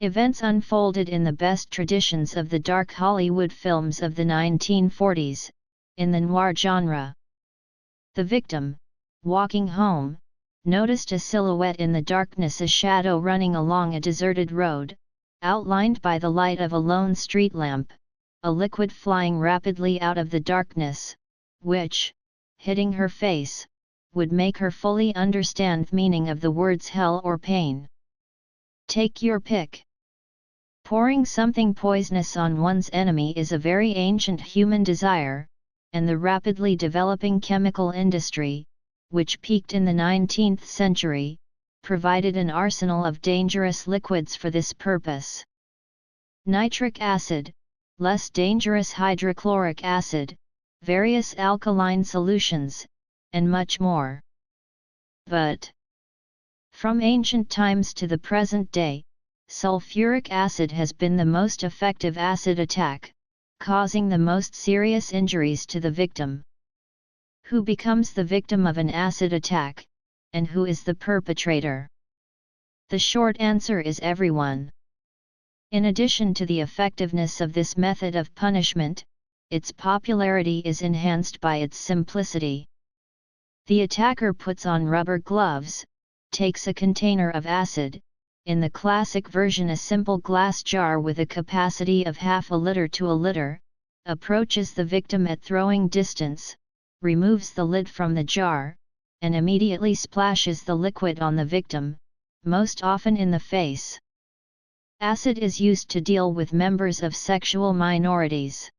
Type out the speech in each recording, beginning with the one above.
Events unfolded in the best traditions of the dark Hollywood films of the 1940s, in the noir genre. The victim, walking home, noticed a silhouette in the darkness, a shadow running along a deserted road, outlined by the light of a lone street lamp, a liquid flying rapidly out of the darkness, which, hitting her face, would make her fully understand the meaning of the words hell or pain. Take your pick. Pouring something poisonous on one's enemy is a very ancient human desire, and the rapidly developing chemical industry, which peaked in the 19th century, provided an arsenal of dangerous liquids for this purpose. Nitric acid, less dangerous hydrochloric acid, various alkaline solutions, and much more. But from ancient times to the present day, sulfuric acid has been the most effective acid attack, causing the most serious injuries to the victim. Who becomes the victim of an acid attack, and who is the perpetrator? The short answer is everyone. In addition to the effectiveness of this method of punishment, its popularity is enhanced by its simplicity. The attacker puts on rubber gloves, takes a container of acid, in the classic version a simple glass jar with a capacity of half a liter to a liter, approaches the victim at throwing distance, removes the lid from the jar, and immediately splashes the liquid on the victim, most often in the face. Acid is used to deal with members of sexual minorities.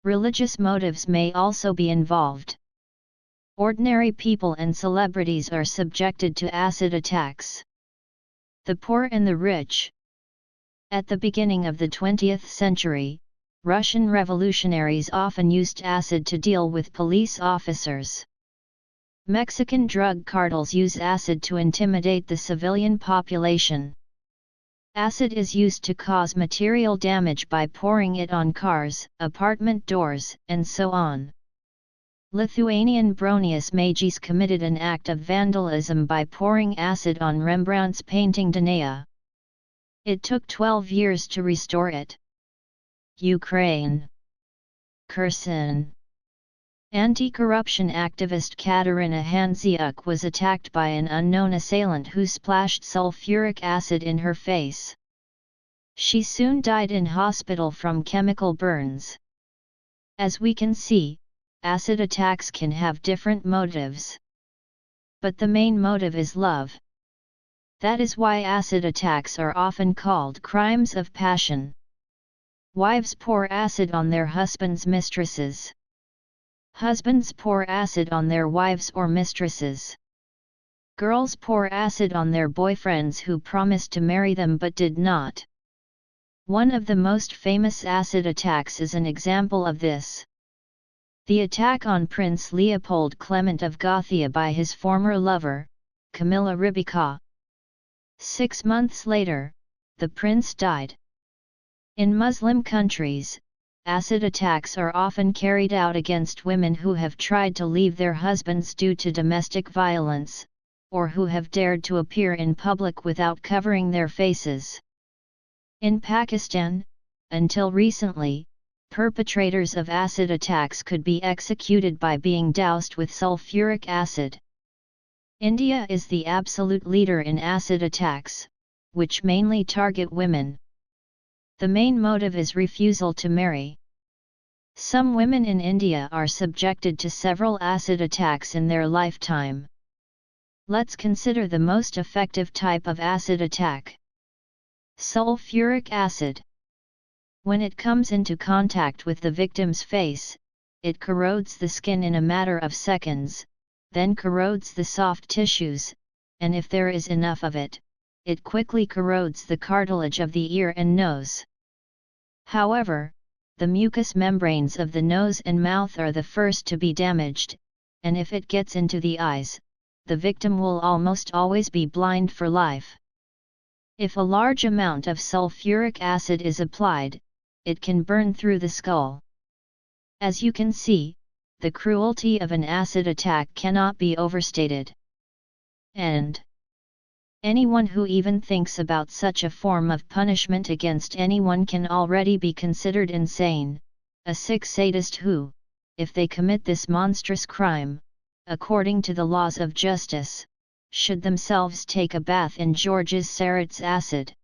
Religious motives may also be involved. Ordinary people and celebrities are subjected to acid attacks. The poor and the rich. At the beginning of the 20th century, Russian revolutionaries often used acid to deal with police officers. Mexican drug cartels use acid to intimidate the civilian population. Acid is used to cause material damage by pouring it on cars, apartment doors, and so on. Lithuanian Bronius Magis committed an act of vandalism by pouring acid on Rembrandt's painting Danae. It took 12 years to restore it. Ukraine. Kherson. Anti-corruption activist Katerina Handziuk was attacked by an unknown assailant who splashed sulfuric acid in her face. She soon died in hospital from chemical burns. As we can see, acid attacks can have different motives. But the main motive is love. That is why acid attacks are often called crimes of passion. Wives pour acid on their husbands' mistresses. Husbands pour acid on their wives or mistresses. Girls pour acid on their boyfriends who promised to marry them but did not. One of the most famous acid attacks is an example of this. The attack on Prince Leopold Clement of Gothia by his former lover, Camilla Rybica. 6 months later, the prince died. In Muslim countries, acid attacks are often carried out against women who have tried to leave their husbands due to domestic violence, or who have dared to appear in public without covering their faces. In Pakistan, until recently, perpetrators of acid attacks could be executed by being doused with sulfuric acid. India is the absolute leader in acid attacks, which mainly target women. The main motive is refusal to marry. Some women in India are subjected to several acid attacks in their lifetime. Let's consider the most effective type of acid attack. Sulfuric acid. When it comes into contact with the victim's face, it corrodes the skin in a matter of seconds, then corrodes the soft tissues, and if there is enough of it, it quickly corrodes the cartilage of the ear and nose. However, the mucous membranes of the nose and mouth are the first to be damaged, and if it gets into the eyes, the victim will almost always be blind for life. If a large amount of sulfuric acid is applied, it can burn through the skull. As you can see, the cruelty of an acid attack cannot be overstated. End. Anyone who even thinks about such a form of punishment against anyone can already be considered insane, a sick sadist who, if they commit this monstrous crime, according to the laws of justice, should themselves take a bath in Georges Seurat's acid.